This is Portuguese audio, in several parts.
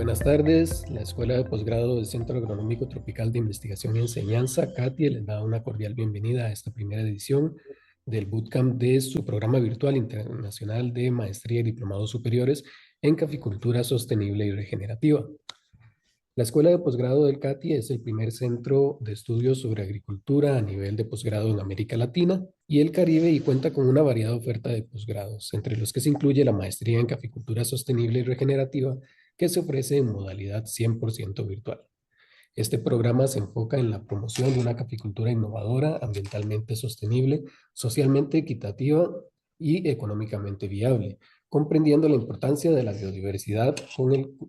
Buenas tardes, la Escuela de Posgrado del Centro Agronómico Tropical de Investigación y Enseñanza, CATI, les da una cordial bienvenida a esta primera edición del Bootcamp de su programa virtual internacional de Maestría y Diplomados Superiores en Caficultura Sostenible y Regenerativa. La Escuela de Posgrado del CATI es el primer centro de estudios sobre agricultura a nivel de posgrado en América Latina y el Caribe y cuenta con una variada oferta de posgrados, entre los que se incluye la Maestría en Caficultura Sostenible y Regenerativa, que se ofrece en modalidad 100% virtual. Este programa se enfoca en la promoción de una caficultura innovadora, ambientalmente sostenible, socialmente equitativa y económicamente viable, comprendiendo la importancia de la biodiversidad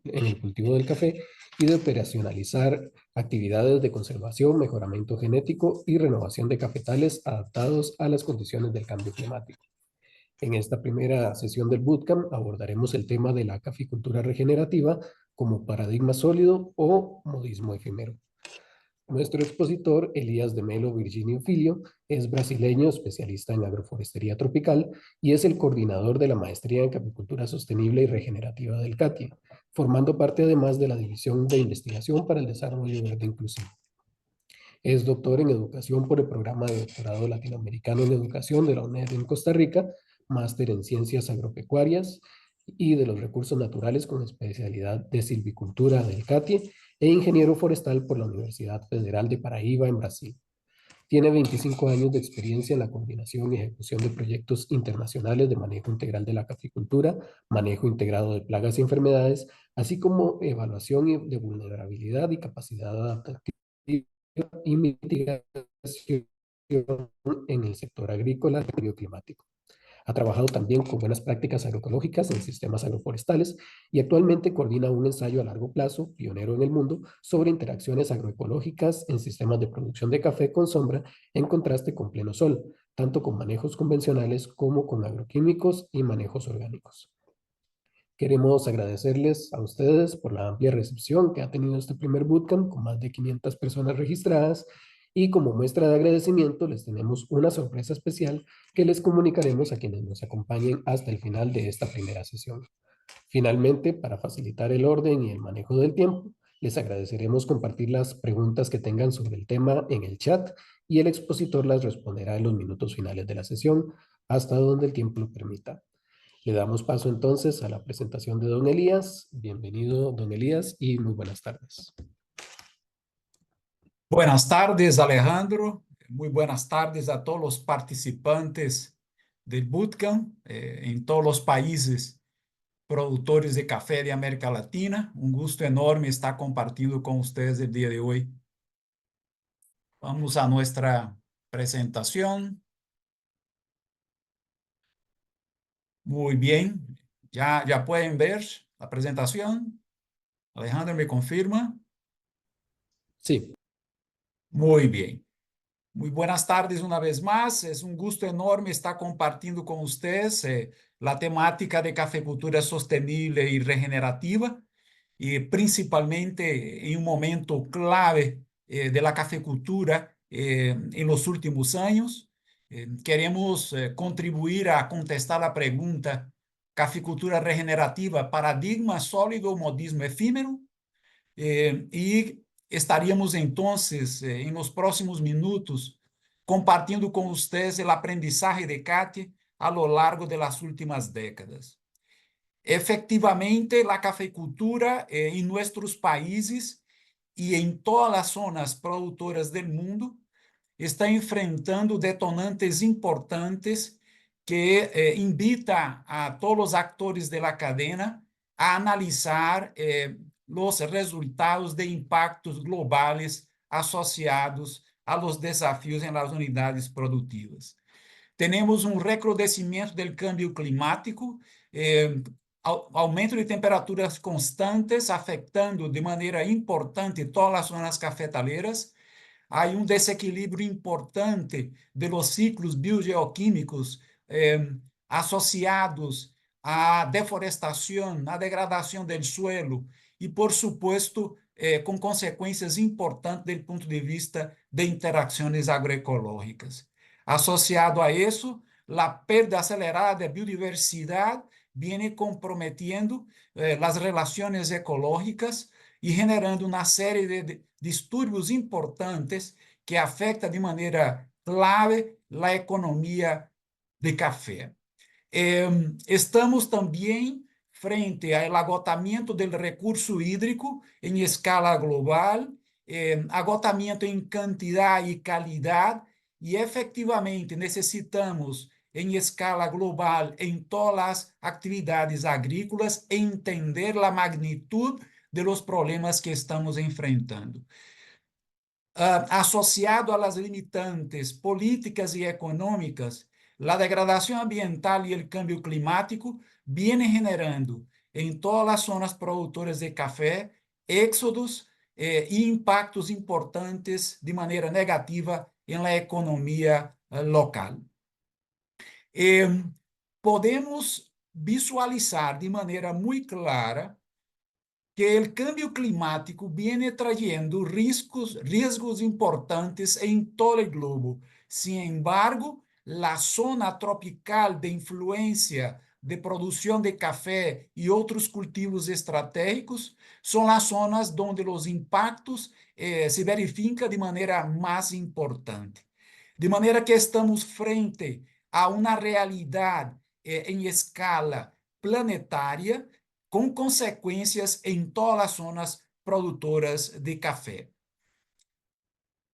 en el cultivo del café y de operacionalizar actividades de conservación, mejoramiento genético y renovación de cafetales adaptados a las condiciones del cambio climático. En esta primera sesión del Bootcamp abordaremos el tema de la caficultura regenerativa como paradigma sólido o modismo efímero. Nuestro expositor, Elías de Melo Virginio Filho, es brasileño, especialista en agroforestería tropical y es el coordinador de la Maestría en Caficultura Sostenible y Regenerativa del CATI, formando parte además de la División de Investigación para el Desarrollo Verde Inclusivo. Es doctor en educación por el programa de doctorado latinoamericano en educación de la UNED en Costa Rica, máster en ciencias agropecuarias y de los recursos naturales con especialidad de silvicultura del CATI e ingeniero forestal por la Universidad Federal de Paraíba en Brasil. Tiene 25 años de experiencia en la coordinación y ejecución de proyectos internacionales de manejo integral de la caficultura, manejo integrado de plagas y enfermedades, así como evaluación de vulnerabilidad y capacidad adaptativa y mitigación en el sector agrícola y bioclimático. Ha trabajado también con buenas prácticas agroecológicas en sistemas agroforestales y actualmente coordina un ensayo a largo plazo, pionero en el mundo, sobre interacciones agroecológicas en sistemas de producción de café con sombra en contraste con pleno sol, tanto con manejos convencionales como con agroquímicos y manejos orgánicos. Queremos agradecerles a ustedes por la amplia recepción que ha tenido este primer bootcamp con más de 500 personas registradas y como muestra de agradecimiento les tenemos una sorpresa especial que les comunicaremos a quienes nos acompañen hasta el final de esta primera sesión. Finalmente, para facilitar el orden y el manejo del tiempo, les agradeceremos compartir las preguntas que tengan sobre el tema en el chat y el expositor las responderá en los minutos finales de la sesión hasta donde el tiempo lo permita. Le damos paso entonces a la presentación de don Elías. Bienvenido, don Elías, y muy buenas tardes. Buenas tardes, Alejandro. Muy buenas tardes a todos los participantes del Bootcamp en todos los países productores de café de América Latina. Un gusto enorme estar compartiendo con ustedes el día de hoy. Vamos a nuestra presentación. Muy bien. Ya pueden ver la presentación. Alejandro, ¿me confirma? Sí. Muy bien. Muy buenas tardes una vez más. Es un gusto enorme estar compartiendo con ustedes la temática de cafecultura sostenible y regenerativa, y principalmente en un momento clave de la cafecultura en los últimos años. Queremos contribuir a contestar la pregunta: ¿cafecultura regenerativa, paradigma sólido o modismo efímero? E estaríamos entonces, em nos próximos minutos, compartindo com vocês o aprendizagem de CATI a lo largo de las últimas décadas. Efectivamente, a cafeicultura em nossos países e em todas as zonas produtoras do mundo está enfrentando detonantes importantes que invita a todos os atores da cadeia a analisar os resultados de impactos globais associados a los desafios em las unidades produtivas. Temos um recrudescimento do câmbio climático, aumento de temperaturas constantes afetando de maneira importante todas as zonas cafetaleras. Há um desequilíbrio importante de los ciclos biogeoquímicos associados à deforestação, à degradação do suelo e, por supuesto, com consequências importantes do ponto de vista de interações agroecológicas. Associado a isso, a perda acelerada de biodiversidade viene comprometiendo las relaciones ecológicas y generando una serie de disturbios importantes que afectan de manera clave la economía de café. Estamos também frente ao agotamento do recurso hídrico em escala global, agotamento em quantidade e qualidade, e efetivamente necessitamos, em escala global, em todas as atividades agrícolas, entender a magnitude dos problemas que estamos enfrentando. Associado a las limitantes políticas y económicas, la degradación ambiental y el cambio climático vienen generando en todas las zonas productoras de café éxodos e impactos importantes de manera negativa en la economía local. Podemos visualizar de manera muy clara que o cambio climático viene trayendo riesgos importantes em todo o globo. Sin embargo, a zona tropical de influência de produção de café e outros cultivos estratégicos são as zonas onde os impactos se verificam de maneira mais importante. De maneira que estamos frente a uma realidade em escala planetária, com consequências em todas as zonas produtoras de café.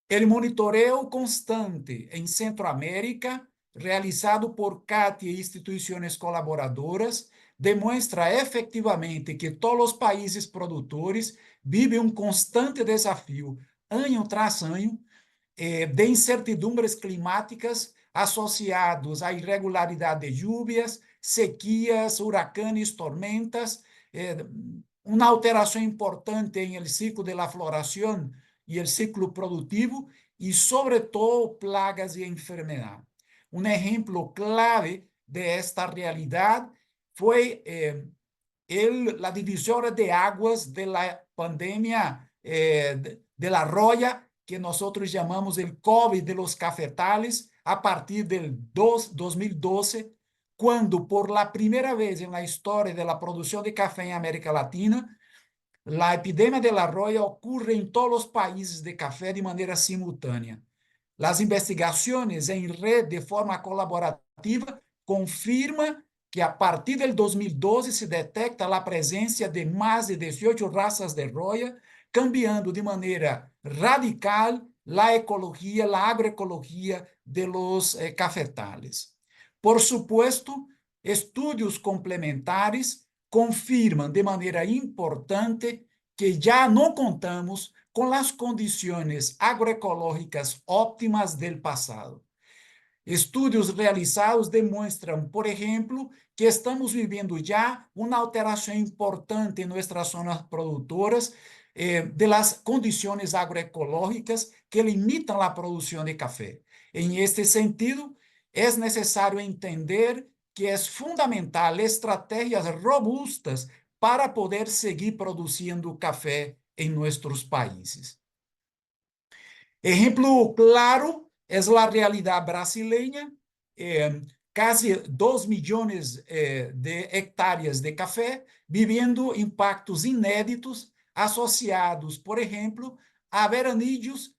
O monitoreo constante em Centroamérica, realizado por CAT e instituições colaboradoras, demonstra efetivamente que todos os países produtores vivem um constante desafio, ano tras ano, de incertidumbres climáticas associados à irregularidade de lluvias, sequias, huracanes, tormentas, uma alteração importante em el ciclo de la floración e el ciclo produtivo e, sobretudo, plagas e enfermedades. Um exemplo clave de esta realidade foi a divisória de águas de la pandemia de la roya, que nós chamamos de COVID de los cafetales, a partir del 2012, quando, por la primeira vez na história da produção de café em América Latina, a epidemia de la roya ocorre em todos os países de café de maneira simultânea. As investigações em rede de forma colaborativa confirmam que a partir del 2012 se detecta a presença de mais de 18 raças de roya, cambiando de maneira radical a ecologia, a agroecologia de los cafetales. Por supuesto, estudos complementares confirmam de maneira importante que já não contamos com as condições agroecológicas óptimas do passado. Estudos realizados demonstram, por exemplo, que estamos vivendo já uma alteração importante em nossas zonas produtoras de las condições agroecológicas que limitam a produção de café. Em este sentido, é necessário entender que é fundamental estratégias robustas para poder seguir produzindo café em nossos países. Exemplo claro é a realidade brasileira, quase 2 milhões de hectares de café, vivendo impactos inéditos associados, por exemplo, a veranídeos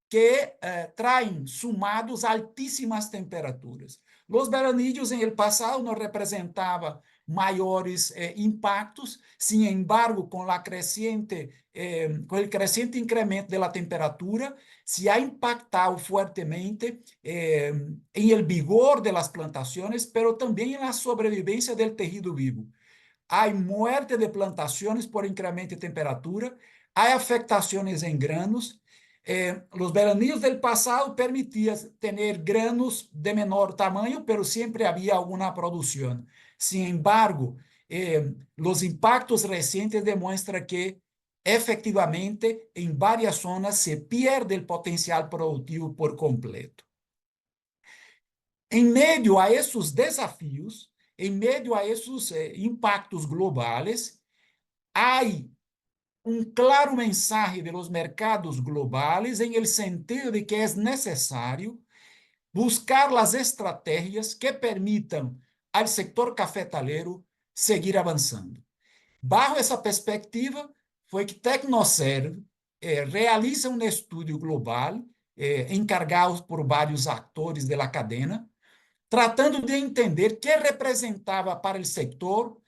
que traem sumados altíssimas temperaturas. Os veranídeos, em el passado, não representavam maiores impactos, sin embargo, com o crescente incremento da temperatura, se ha impactado fuertemente em el vigor de las plantaciones, pero também na sobrevivência del tejido vivo. Há muerte de plantações por incremento de temperatura, há afectações em granos. Os veraníos do passado permitiam ter granos de menor tamanho, pero sempre havia alguma produção. Sin embargo, os impactos recentes demonstram que, efectivamente, em várias zonas se perde o potencial produtivo por completo. Em meio a esses desafios, em meio a esses impactos globais, há claro mensaje de los mercados globales en el sentido de que es necesario buscar las estrategias que permitan al sector cafetalero seguir avançando. Bajo essa perspectiva, foi que Tecnoserve realiza um estudo global, encargado por vários atores da cadeia, tratando de entender que representava para o setor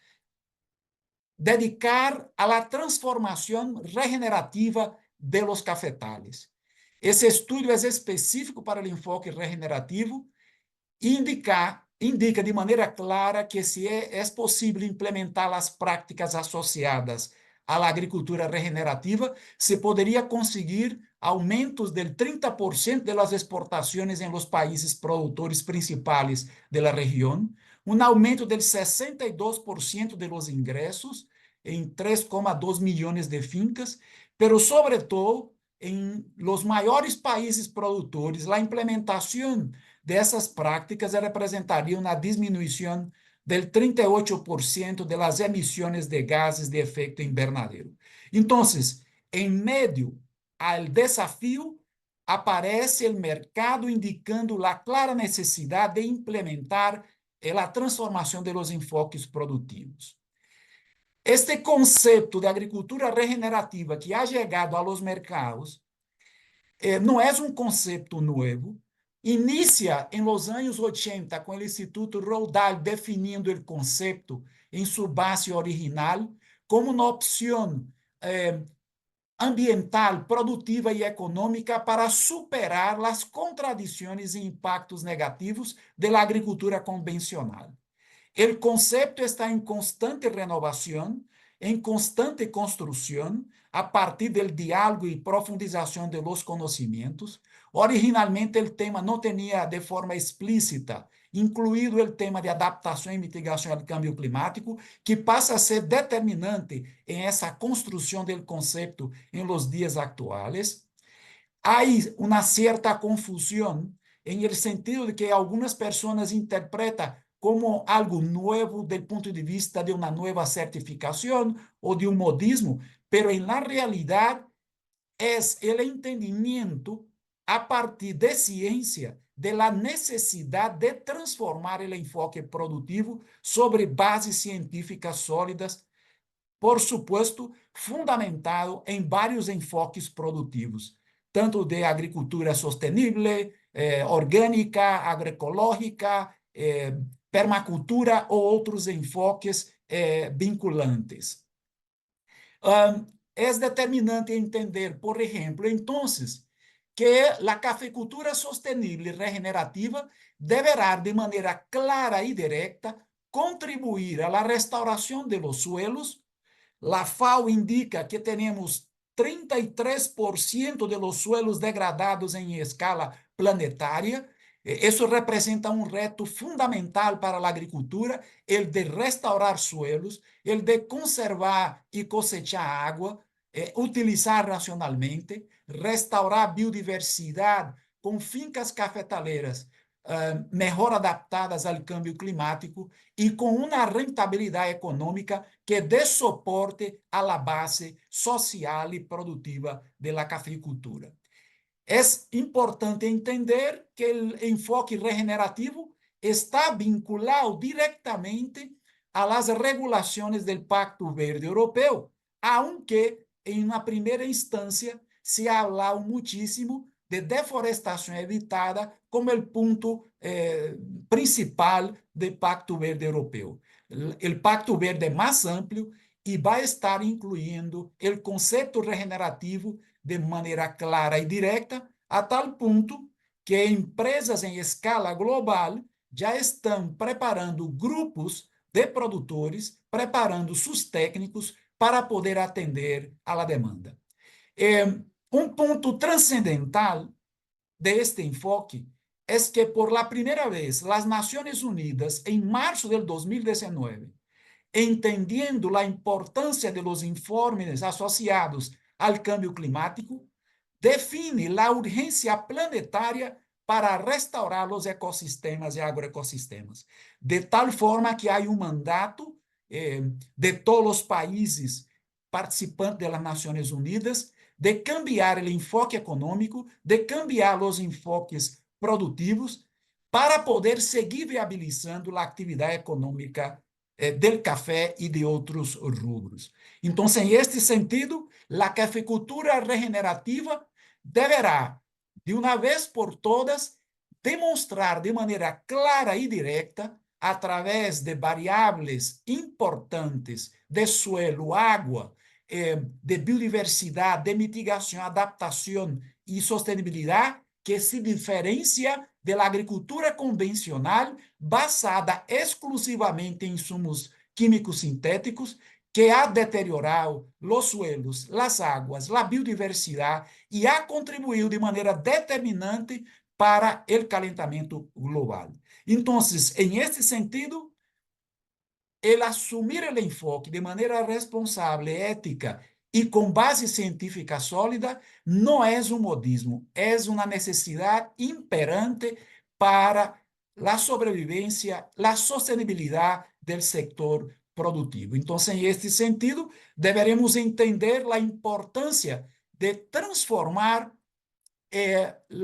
dedicar a la transformação regenerativa de los cafetales. Esse estudo é específico para o enfoque regenerativo e indica de maneira clara que se é possível implementar as práticas associadas à agricultura regenerativa, se poderia conseguir aumentos del 30% de las exportações em los países produtores principais da região, um aumento del 62% de los ingressos em 3,2 milhões de fincas, pero sobretudo em los maiores países produtores, a implementação dessas práticas representaria uma diminuição del 38% de las emissões de gases de efeito invernadero. Então, em meio ao desafio, aparece o mercado indicando a clara necessidade de implementar a transformação de los enfoques produtivos. Este conceito de agricultura regenerativa que ha chegado a los mercados não é um conceito novo. Inicia em los anos 80 com o Instituto Roldal definindo o conceito em sua base original como uma opção ambiental, produtiva e econômica para superar as contradições e impactos negativos da agricultura convencional. O conceito está em constante renovação, em constante construção, a partir do diálogo e profundização de los conhecimentos. Originalmente, o tema não tinha de forma explícita incluído o tema de adaptação e mitigação ao câmbio climático, que passa a ser determinante em essa construção do conceito em los dias atuais. Há uma certa confusão em el sentido de que algumas pessoas interpretam como algo novo do ponto de vista de uma nova certificação ou de modismo, pero en la realidad es el entendimiento a partir de ciência de la necesidad de transformar el enfoque productivo sobre bases científicas sólidas, por supuesto, fundamentado em vários enfoques produtivos, tanto de agricultura sostenible, orgânica, agroecológica, permacultura ou outros enfoques vinculantes. É determinante entender, por exemplo, então, que a caficultura sostenible e regenerativa deverá, de maneira clara e direta, contribuir à restauração de los suelos. A FAO indica que temos 33% de los suelos degradados em escala planetária. Isso representa um reto fundamental para a agricultura, el de restaurar suelos, el de conservar e cosechar água, utilizar racionalmente, restaurar biodiversidade com fincas cafetaleras melhor adaptadas ao câmbio climático e com uma rentabilidade econômica que dê suporte à base social e produtiva da caficultura. É importante entender que o enfoque regenerativo está vinculado diretamente às regulações do Pacto Verde Europeu, aunque, em uma primeira instância, se ha hablado muitíssimo de deforestação evitada como o ponto principal do Pacto Verde Europeu. O Pacto Verde é mais amplo e vai estar incluindo o conceito regenerativo de maneira clara e direta, a tal ponto que empresas em escala global já estão preparando grupos de produtores, preparando seus técnicos para poder atender à demanda. Um ponto transcendental deste enfoque é que, por la primeira vez, as Nações Unidas, em março de 2019, entendendo a importância de los informes associados ao câmbio climático, define a urgência planetária para restaurar os ecossistemas e agroecossistemas, de tal forma que há um mandato de todos os países participantes das Nações Unidas de cambiar o enfoque econômico, de cambiar os enfoques produtivos para poder seguir viabilizando a atividade econômica del café y de otros rubros. Entonces, en este sentido, la caficultura regenerativa deberá, de una vez por todas, demonstrar de manera clara y directa, a través de variables importantes de suelo, agua, de biodiversidad, de mitigación, adaptación y sostenibilidad, que se diferencia de la agricultura convencional basada exclusivamente em insumos químicos sintéticos, que ha deteriorado los suelos, las aguas, la biodiversidad y ha contribuído de manera determinante para el calentamiento global. Entonces, en este sentido, el assumir el enfoque de maneira responsável, ética e com base científica sólida não é um modismo, é uma necessidade imperante para a sobrevivência, a sostenibilidade do sector produtivo. Então, em este sentido, deveremos entender a importância de transformar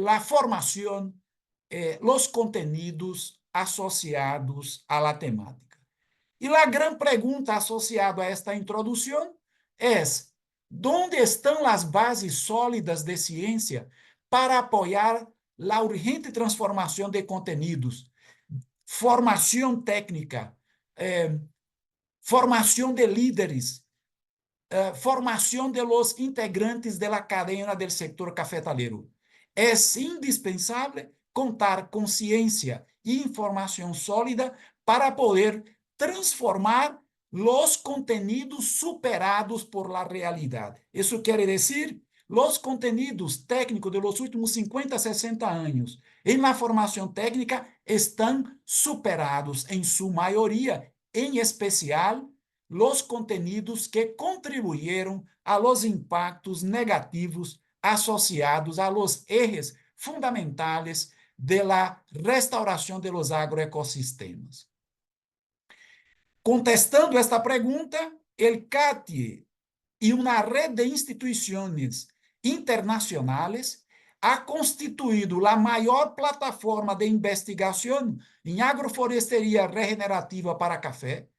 a formação, os contenidos associados à temática. E a grande pergunta associada a esta introdução é: onde estão as bases sólidas de ciência para apoiar a urgente transformação de contenidos, formação técnica, formação de líderes, formação de los integrantes de la cadena del sector cafetalero? É indispensável contar com ciência e informação sólida para poder transformar los contenidos superados por la realidad. Isso quer dizer, los contenidos técnicos de los últimos 50, 60 anos em la formação técnica estão superados em sua maioria, em especial los contenidos que contribuíram a los impactos negativos associados a los ejes fundamentales de la restauração de los agroecosistemas. Contestando esta pergunta, el CATIE y una red de instituciones internacionales ha constituído la mayor plataforma de investigación en agroforestería regenerativa para café,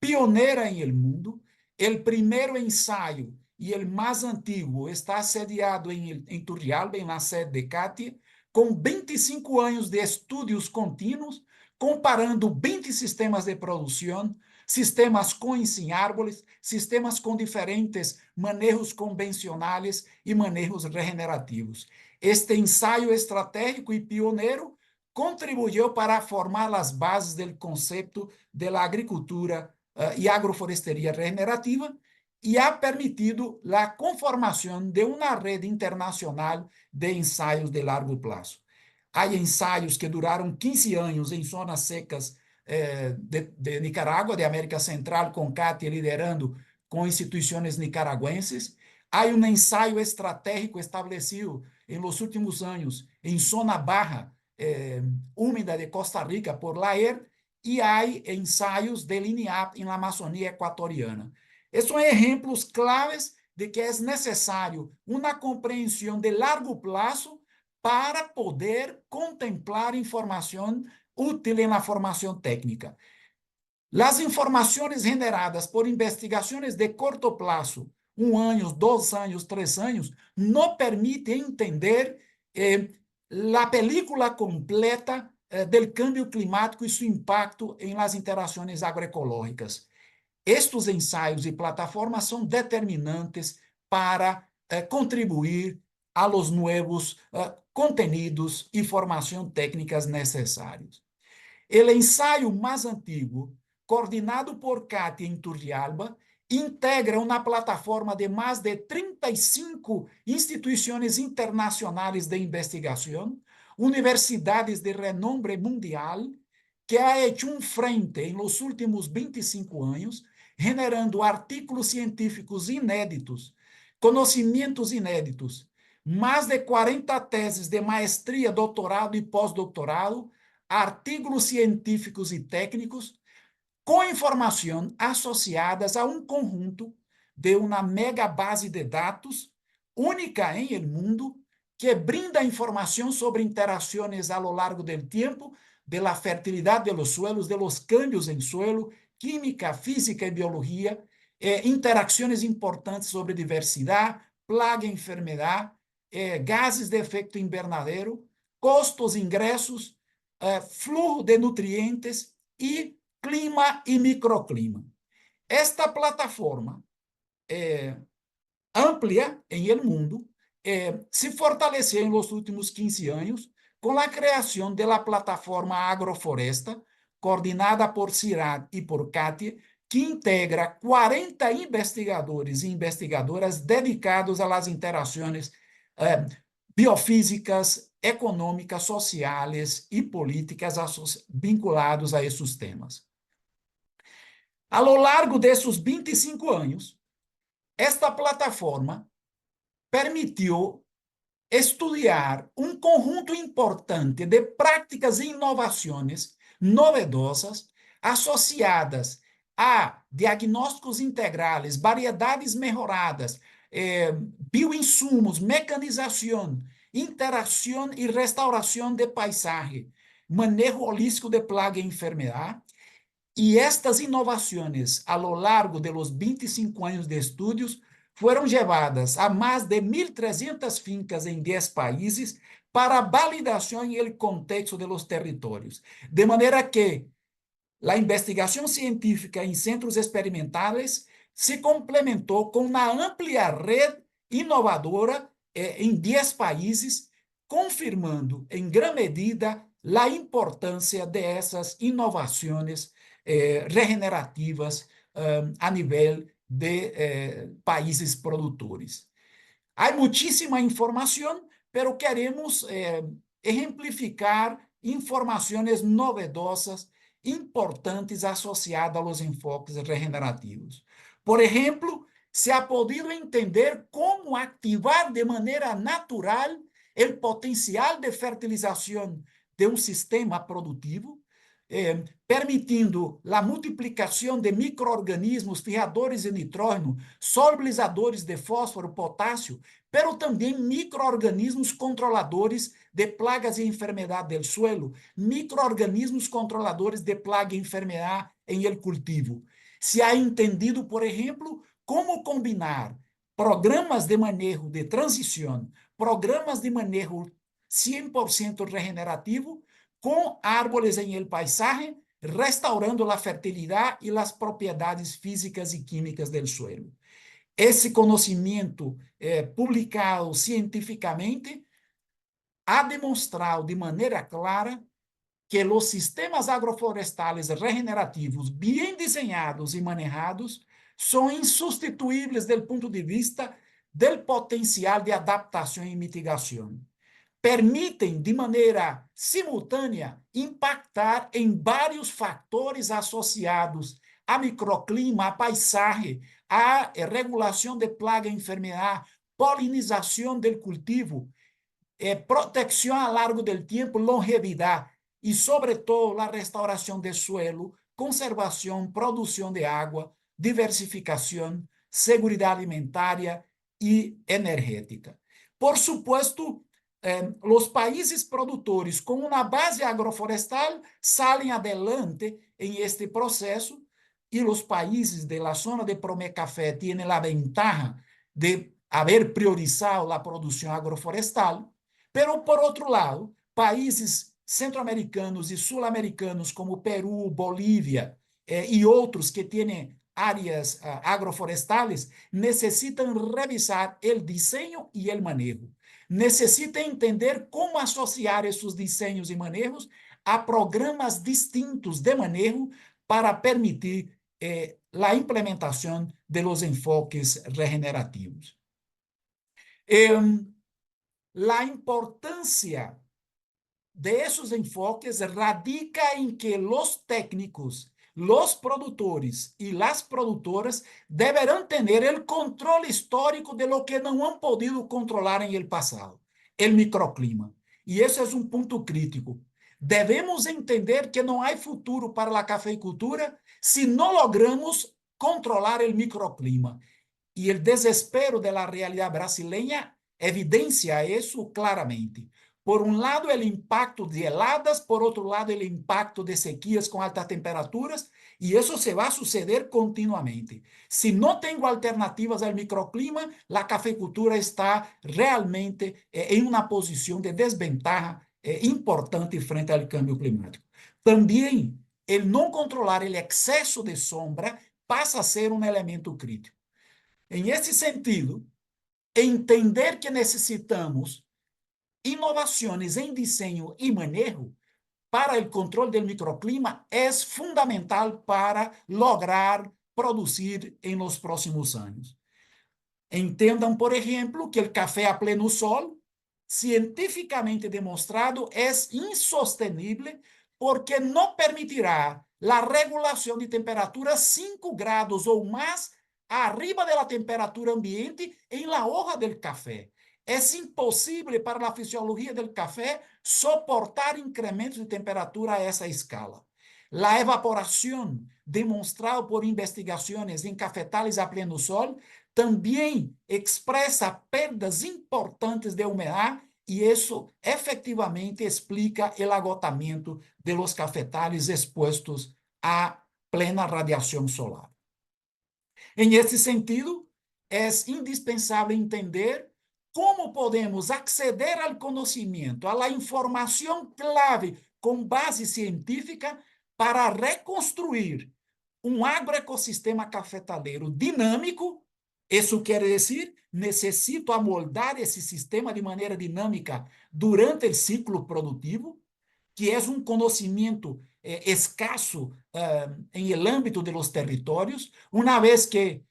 pionera en el mundo. El primer ensayo y el más antiguo está sediado en Turrialba, en la sede de CATIE, con 25 años de estudios continuos, comparando 20 sistemas de producción, sistemas com árvores, sistemas com diferentes manejos convencionais e manejos regenerativos. Este ensaio estratégico e pioneiro contribuiu para formar as bases do conceito de la agricultura e agroforesteria regenerativa e ha permitido a conformação de uma rede internacional de ensaios de largo prazo. Há ensaios que duraram 15 anos em zonas secas de Nicarágua, de América Central, com CATIE liderando com instituições nicaragüenses. Há ensaio estratégico estabelecido em los últimos anos em zona baja úmida de Costa Rica por la ER, e há ensaios delineados na Amazônia equatoriana. Esses são exemplos claves de que é necessário uma compreensão de largo prazo para poder contemplar informação útil na formação técnica. As informações generadas por investigações de curto prazo, 1 ano, 2 anos, 3 anos, não permitem entender a película completa do câmbio climático e seu impacto em las interações agroecológicas. Estes ensaios e plataformas são determinantes para contribuir a los nuevos contenidos e formação técnicas necessários. O ensaio mais antigo, coordenado por CATIE em Turrialba, integra uma plataforma de mais de 35 instituições internacionais de investigação, universidades de renombre mundial, que ha hecho frente em los últimos 25 anos, generando artículos científicos inéditos, conhecimentos inéditos, mais de 40 teses de maestria, doutorado e pós-doutorado, artigos científicos e técnicos, com informação associadas a um conjunto de uma mega base de dados única em el mundo, que brinda informação sobre interações a lo largo del tempo, de la fertilidade de los suelos, de los cambios en suelo, química, física e biologia, interações importantes sobre diversidade, plaga e enfermidade, gases de efeito invernadero, custos, ingressos, flujo de nutrientes e clima e microclima. Esta plataforma amplia em el mundo se fortaleceu nos últimos 15 anos com a criação da plataforma Agrofloresta, coordenada por CIRAD e por Katia, que integra 40 investigadores e investigadoras dedicados às interações biofísicas, econômicas, sociais e políticas vinculados a esses temas. A lo largo desses 25 anos, esta plataforma permitiu estudar um conjunto importante de práticas e inovações novedosas associadas a diagnósticos integrais, variedades melhoradas, bioinsumos, mecanização, interação e restauração de paisagem, manejo holístico de plaga e enfermidade. E estas inovações, a lo largo de los 25 anos de estudos, foram levadas a mais de 1.300 fincas em 10 países para validação em el contexto de los territórios. De maneira que a investigação científica em centros experimentais se complementou com uma ampla rede inovadora em 10 países, confirmando em grande medida a importância dessas inovações regenerativas a nível de países produtores. Há muitíssima informação, pero queremos exemplificar informações novedosas, importantes associadas aos enfoques regenerativos. Por exemplo, se ha podido entender como ativar de maneira natural o potencial de fertilização de um sistema produtivo, permitindo a multiplicação de micro-organismos fijadores de nitrógeno, solubilizadores de fósforo, potássio, pero também micro-organismos controladores de plagas e enfermidade do suelo, micro-organismos controladores de plaga e enfermidade em el cultivo. Se ha entendido, por exemplo, como combinar programas de manejo de transição, programas de manejo 100% regenerativo, com árvores em el paisaje, restaurando a fertilidade e as propriedades físicas e químicas do suelo. Esse conhecimento publicado cientificamente ha demonstrado de maneira clara que os sistemas agroflorestais regenerativos, bem desenhados e manejados, são insubstituíveis do ponto de vista do potencial de adaptação e mitigação. Permitem, de maneira simultânea, impactar em vários fatores associados a microclima, a paisagem, a regulação de plaga e enfermidade, polinização do cultivo, proteção a largo do tempo, longevidade e, sobretudo, a restauração do suelo, conservação, produção de água, diversificação, segurança alimentar e energética. Por supuesto, os países produtores com uma base agroflorestal saem adelante em este processo e os países da zona de Café têm a ventaja de haver priorizado a produção agroflorestal, pero por outro lado, países centro-americanos e sul-americanos como Peru, Bolívia e outros que têm áreas agroflorestales necessitam revisar o desenho e o manejo. Necessita entender como associar esses desenhos e manejos a programas distintos de manejo para permitir a implementação de los enfoques regenerativos. A importância de esses enfoques radica em que os técnicos, os produtores e as produtoras deverão ter o controle histórico de lo que não han podido controlar em el passado, o microclima. E esse é um ponto crítico. Devemos entender que não há futuro para a cafeicultura se não logramos controlar o microclima. E o desespero da realidade brasileira evidencia isso claramente. Por um lado, o impacto de heladas, por outro lado, o impacto de sequias com altas temperaturas, Y eso se va a suceder continuamente. Si no tengo alternativas al microclima, la cafecultura está realmente en una posición de desventaja importante frente al cambio climático. También, el no controlar el exceso de sombra pasa a ser un elemento crítico. En ese sentido, entender que necesitamos inovaciones en diseño y manejo para el control del microclima es fundamental para lograr producir en los próximos años. Entendam, por exemplo, que o café a pleno sol, cientificamente demonstrado, é insostenível porque não permitirá a regulação de temperatura 5 graus ou mais arriba da temperatura ambiente em la hoja del café. É impossível para a fisiologia del café soportar incrementos de temperatura a essa escala. A evaporação, demonstrada por investigações em cafetales a pleno sol, também expressa perdas importantes de umidade e isso efetivamente explica o agotamento de los cafetales expostos à plena radiação solar. Em esse sentido, é indispensável entender como podemos acceder ao conhecimento, à informação clave com base científica para reconstruir um agroecossistema cafetaleiro dinâmico. Isso quer dizer, necessito amoldar esse sistema de maneira dinâmica durante o ciclo produtivo, que é um conhecimento escasso em el âmbito de los territórios, uma vez que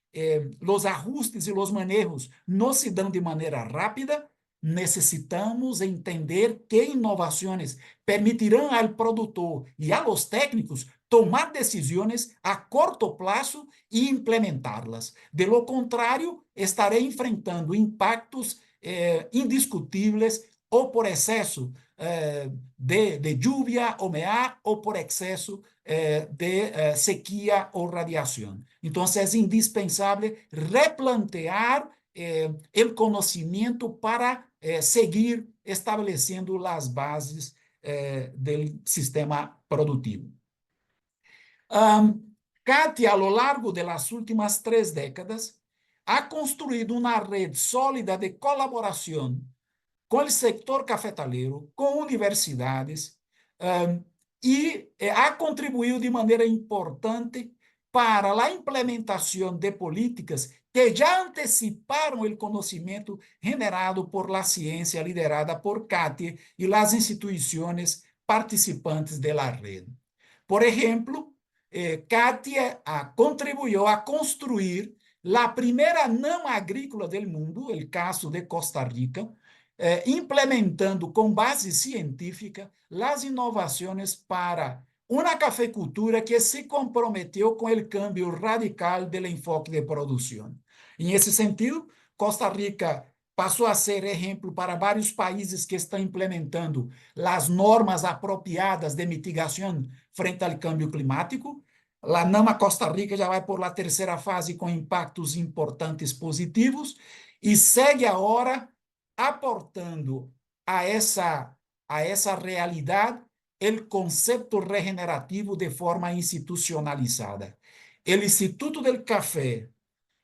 os ajustes e os manejos não se dão de maneira rápida, necessitamos entender que inovações permitirão ao produtor e a los técnicos tomar decisões a curto prazo e implementá-las. De lo contrário, estarei enfrentando impactos indiscutíveis ou por excesso de lluvia, humedad ou por excesso de sequía ou radiação. Então, é indispensável replantear o conhecimento para seguir estabelecendo as bases do sistema produtivo. CAT, a lo largo de las últimas 3 décadas, ha construído uma rede sólida de colaboração com o sector cafetaleiro, com universidades, e ha contribuído de maneira importante para a implementação de políticas que já anteciparam o conhecimento generado por la ciência liderada por CAT e as instituições participantes da rede. Por exemplo, CAT contribuiu a construir a primeira não agrícola do mundo, o caso de Costa Rica, implementando com base científica as inovações para uma cafecultura que se comprometeu com o cambio radical do enfoque de produção. Em esse sentido, Costa Rica passou a ser exemplo para vários países que estão implementando as normas apropriadas de mitigação frente ao cambio climático. A NAMA Costa Rica já vai por a terceira fase com impactos importantes positivos e segue agora aportando a essa realidade o conceito regenerativo de forma institucionalizada. O Instituto del Café,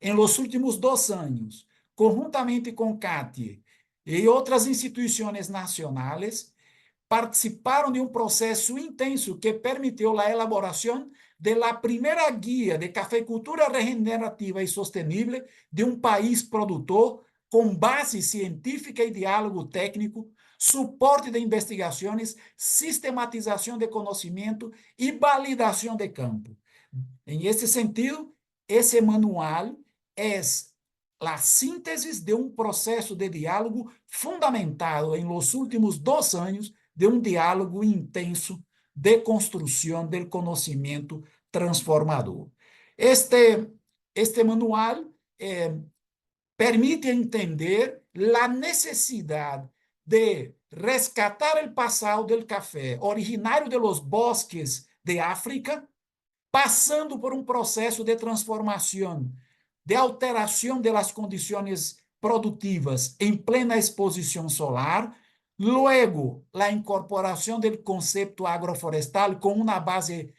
em los últimos 2 anos, conjuntamente com CAT e outras instituições nacionais, participaram de um processo intenso que permitiu a elaboração da primeira guia de cafecultura regenerativa e sostenible de um país produtor com base científica e diálogo técnico, suporte de investigações, sistematização de conhecimento e validação de campo. Em esse sentido, esse manual é a síntese de um processo de diálogo fundamentado em los últimos 2 anos de um diálogo intenso de construção do conhecimento transformador. Este manual permite entender a necessidade de rescatar o passado do café, originário de los bosques de África, passando por um processo de transformação, de alteração das condições produtivas em plena exposição solar, luego a incorporação do conceito agroflorestal com uma base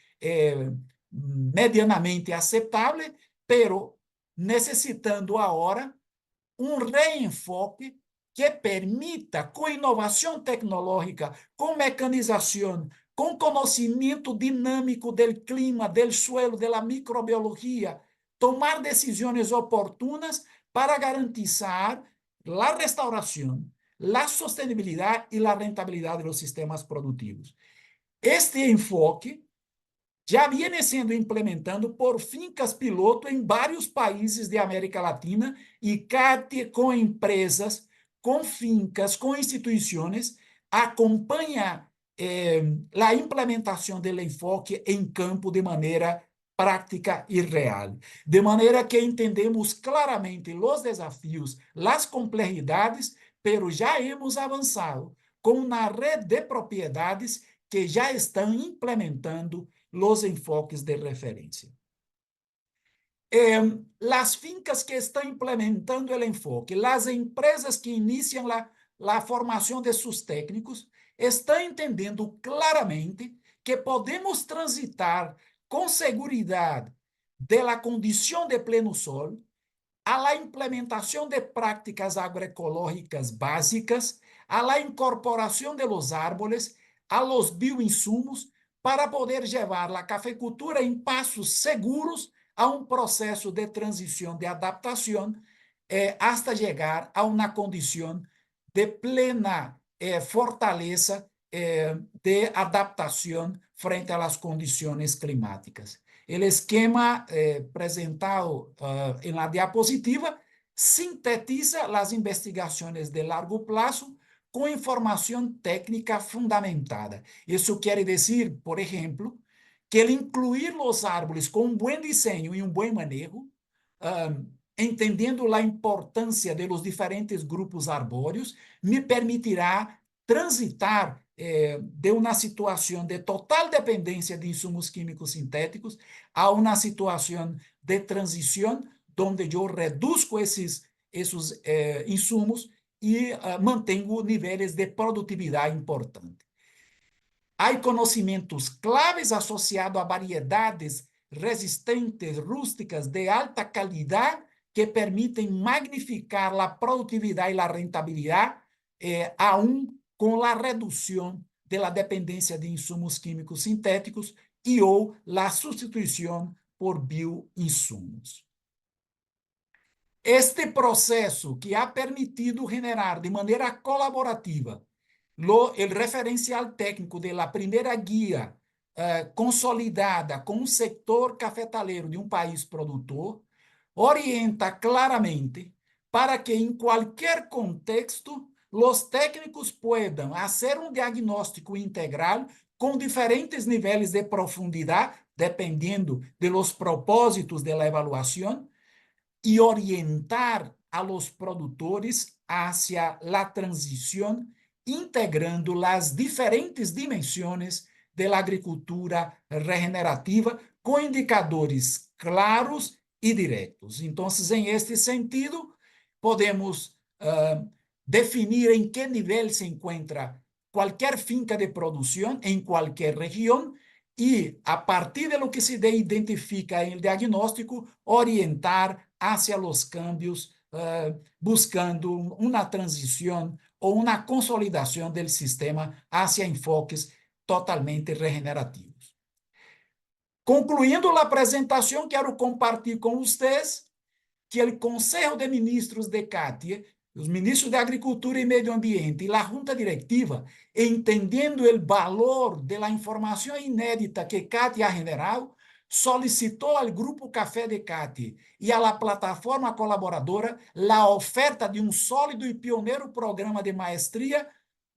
medianamente aceptável, pero necessitando agora reenfoque que permita, com inovação tecnológica, com mecanização, com conhecimento dinâmico do clima, do suelo, da microbiologia, tomar decisões oportunas para garantizar a restauração, a sostenibilidade e a rentabilidade dos sistemas produtivos. Este enfoque já viene sendo implementado por fincas piloto em vários países de América Latina e CAT com empresas, com fincas, com instituições, acompanha a implementação do enfoque em campo de maneira prática e real. De maneira que entendemos claramente os desafios, as complexidades, pero já hemos avançado com uma rede de propriedades que já estão implementando los enfoques de referência. Las fincas que estão implementando o enfoque, las empresas que iniciam a formação de seus técnicos, estão entendendo claramente que podemos transitar com segurança da condição de pleno sol a la implementação de práticas agroecológicas básicas, a la incorporação de los árboles, a los bioinsumos, para poder levar a cafeicultura em passos seguros a um processo de transição, de adaptação, hasta chegar a uma condição de plena fortaleza de adaptação frente às condições climáticas. O esquema apresentado em la diapositiva sintetiza as investigações de largo prazo com informação técnica fundamentada. Isso quer dizer, por exemplo, que el incluir os árboles com um bom desenho e um bom manejo, entendendo a importância de los diferentes grupos arbóreos, me permitirá transitar de uma situação de total dependência de insumos químicos sintéticos a uma situação de transição, onde eu reduzco esses insumos e mantenho níveis de produtividade importantes. Há conhecimentos claves associados a variedades resistentes rústicas de alta qualidade que permitem magnificar a produtividade e a rentabilidade, aún com a redução da dependência de insumos químicos sintéticos e ou a substituição por bioinsumos. Este processo que ha permitido generar de maneira colaborativa o referencial técnico da primeira guia consolidada com o sector cafetaleiro de um país produtor, orienta claramente para que em qualquer contexto os técnicos puedan fazer um diagnóstico integral com diferentes níveis de profundidade, dependendo de los propósitos de la evaluação, e orientar a los produtores hacia la transição, integrando as diferentes dimensões da agricultura regenerativa com indicadores claros e diretos. Então, em este sentido, podemos definir em que nível se encontra qualquer finca de produção em qualquer região e, a partir de lo que se identifica em el diagnóstico, orientar hacia los cambios, buscando uma transição ou uma consolidação do sistema hacia enfoques totalmente regenerativos. Concluindo a apresentação, quero compartilhar com vocês que o Conselho de Ministros de CAT, os ministros de Agricultura e Meio Ambiente e a Junta Diretiva, entendendo o valor da informação inédita que CAT ha generado, solicitou ao Grupo Café de CAT e à plataforma colaboradora a oferta de um sólido e pioneiro programa de Maestría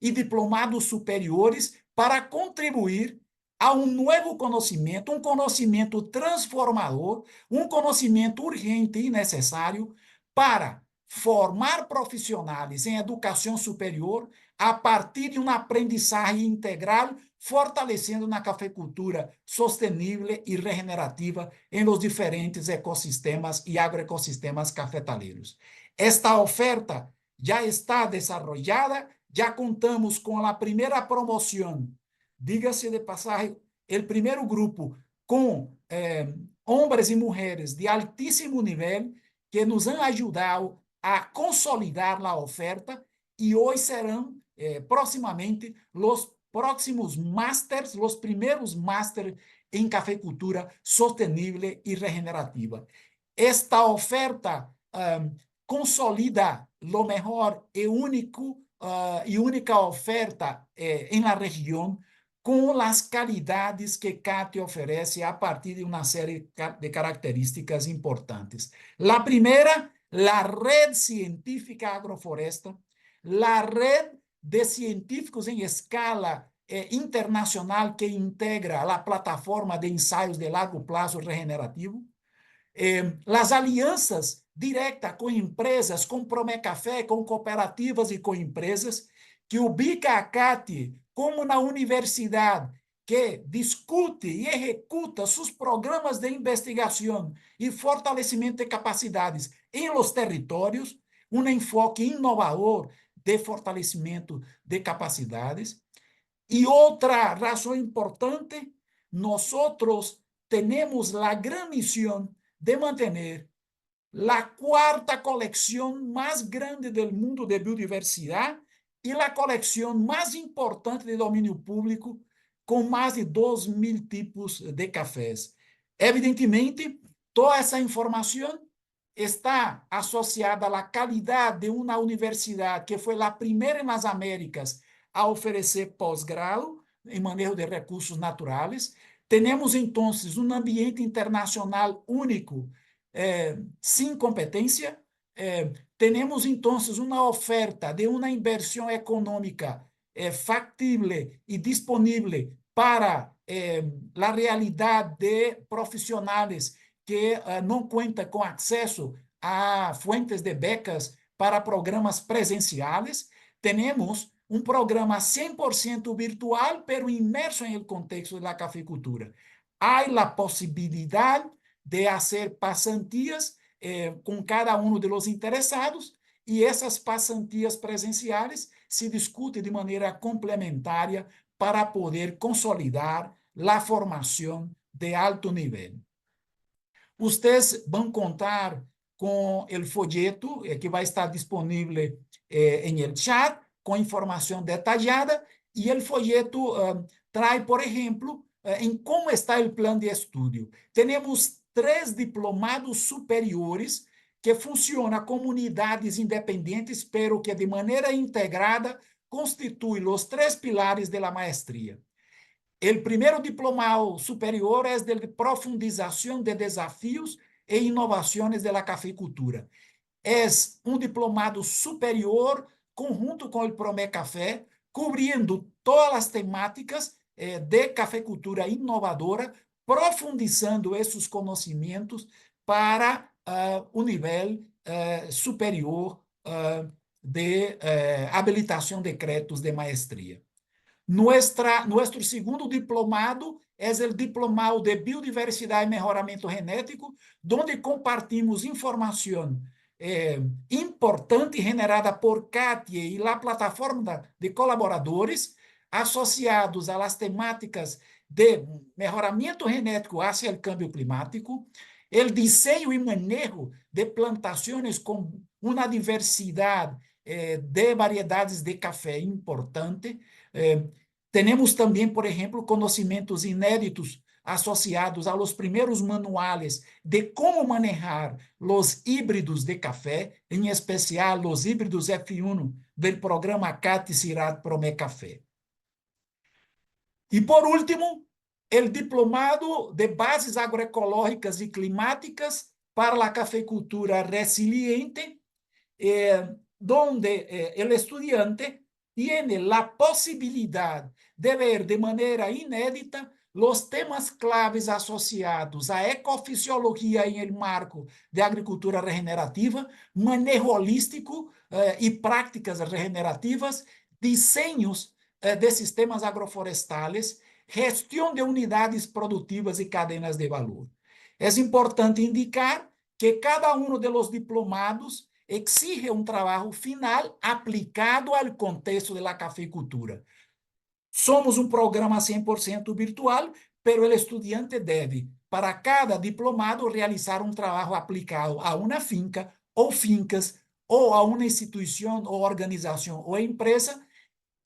e Diplomados superiores para contribuir a um novo conhecimento, um conhecimento transformador, um conhecimento urgente e necessário para formar profissionais em educação superior a partir de uma aprendizagem integral, fortalecendo na cafeicultura sostenible e regenerativa em los diferentes ecossistemas e agroecossistemas cafetaleiros. Esta oferta já está desarrollada, já contamos com a primeira promoção, diga-se de passagem, o primeiro grupo com homens e mulheres de altíssimo nível que nos han ajudado a consolidar a oferta e hoje serão proximamente os próximos masters, os primeiros masters em cafeicultura sostenible e regenerativa. Esta oferta consolida o melhor e única oferta na região com as qualidades que CAT oferece a partir de uma série de características importantes. A primeira, a rede científica agrofloresta, a rede de científicos em escala internacional que integra a plataforma de ensaios de largo prazo regenerativo, as alianças diretas com empresas, com Café, com cooperativas e com empresas, que ubica a CAT como na universidade que discute e executa seus programas de investigação e fortalecimento de capacidades em los territórios, um enfoque inovador de fortalecimento de capacidades. E outra razão importante, nós temos a gran missão de manter a quarta coleção mais grande do mundo de biodiversidade e a coleção mais importante de domínio público, com mais de 2.000 tipos de cafés. Evidentemente, toda essa informação está associada à qualidade de uma universidade que foi a primeira nas Américas a oferecer pós-grado em manejo de recursos naturais. Temos, então, um ambiente internacional único, sem competência. Temos, então, uma oferta de uma inversão econômica factível e disponível para a realidade de profissionais que não contam com acesso a fuentes de becas para programas presenciais. Temos um programa 100% virtual, pero imerso en el contexto de la caficultura. Há a possibilidade de fazer pasantías com cada um de los interessados e essas pasantías presenciais se discutem de maneira complementar para poder consolidar a formação de alto nível. Vocês vão contar com o folheto que vai estar disponível em el chat, com informação detalhada, e o folheto traz, por exemplo, em como está o plano de estudo. Temos 3 diplomados superiores que funcionam como unidades independentes, pero que de maneira integrada constituem os 3 pilares da maestria. O primeiro diplomado superior é de profundização de desafios e inovações da caficultura. É um diplomado superior conjunto com o Café, cobrindo todas as temáticas de cafeicultura inovadora, profundizando esses conhecimentos para o nível superior de habilitação de créditos de maestria. Nosso segundo diplomado é o diplomado de biodiversidade e melhoramento genético, onde compartimos informação importante generada por CAT e a plataforma de colaboradores associados às temáticas de melhoramento genético hacia o câmbio climático, o desenho e manejo de plantações com uma diversidade de variedades de café importante. Temos também, por exemplo, conhecimentos inéditos associados aos primeiros manuais de como manejar os híbridos de café, em especial os híbridos F1 do programa CAT-CIRAD Café. E, por último, o diplomado de bases agroecológicas e climáticas para a cafeicultura resiliente, onde o estudante tiene la possibilidade de ver de maneira inédita os temas claves associados à ecofisiologia em el marco de agricultura regenerativa, manejo holístico e práticas regenerativas, desenhos de sistemas agroflorestales, gestão de unidades produtivas e cadenas de valor. É importante indicar que cada um de los diplomados exige um trabalho final aplicado ao contexto da cafeicultura. Somos um programa 100% virtual, pero o estudante deve para cada diplomado realizar um trabalho aplicado a uma finca ou fincas, ou a uma instituição ou organização ou empresa,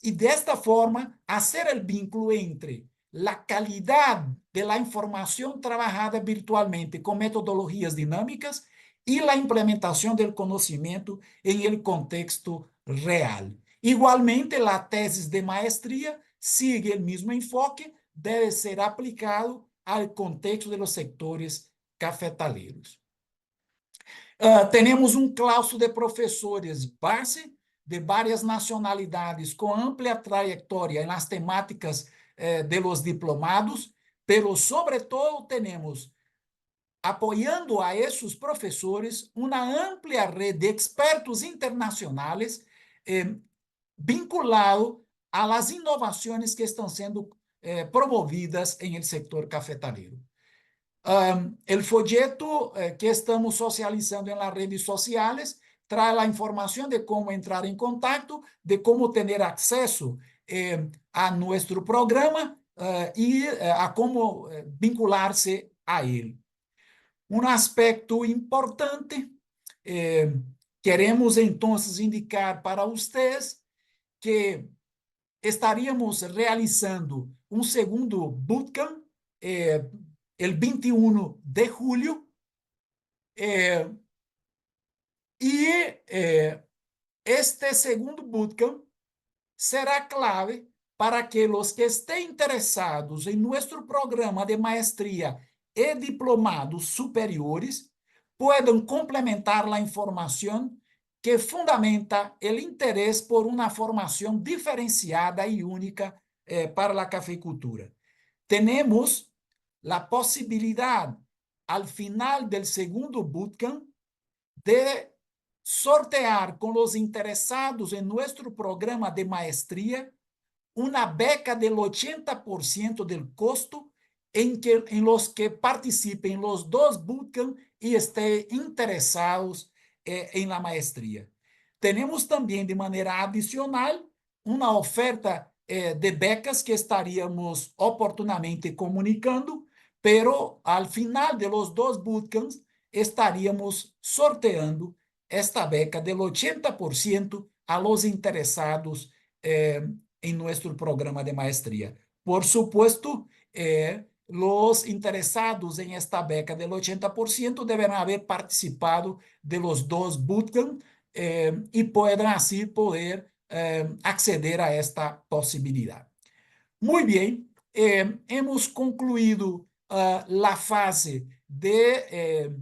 e desta forma fazer o vínculo entre a qualidade da informação trabalhada virtualmente com metodologias dinâmicas e a implementação do conhecimento em el contexto real. Igualmente, a tese de maestria sigue o mesmo enfoque, deve ser aplicado ao contexto de los sectores cafetaleiros. Temos um claustro de professores base de várias nacionalidades com ampla trajetória nas temáticas de los diplomados, pero sobre todo temos, apoiando a esses professores, uma ampla rede de expertos internacionais vinculado a las inovações que estão sendo promovidas em el sector cafetaleiro. El folleto que estamos socializando en las redes sociales trae la información de cómo entrar en contacto, de cómo tener acceso a nuestro programa y a cómo vincularse a él. Un aspecto importante, queremos entonces indicar para ustedes que estaríamos realizando un segundo bootcamp el 21 de julio, este segundo bootcamp será clave para que os que estén interessados em nosso programa de maestria e diplomados superiores puedan complementar a informação que fundamenta o interesse por uma formação diferenciada e única para a cafeicultura. Temos a possibilidade, al final del segundo bootcamp, de sortear com os interessados em nosso programa de maestria uma beca del 80% del costo em los que participem los dos bootcamp e estén interessados em la maestria. Temos também, de maneira adicional, uma oferta de becas que estaríamos oportunamente comunicando, pero al final de los dos bootcamps estaríamos sorteando esta beca del 80% a los interessados en nuestro programa de maestría. Por supuesto, los interesados en esta beca del 80% deberán haber participado de los dos bootcamps y podrán así poder acceder a esta posibilidad. Muy bien, hemos concluído la fase de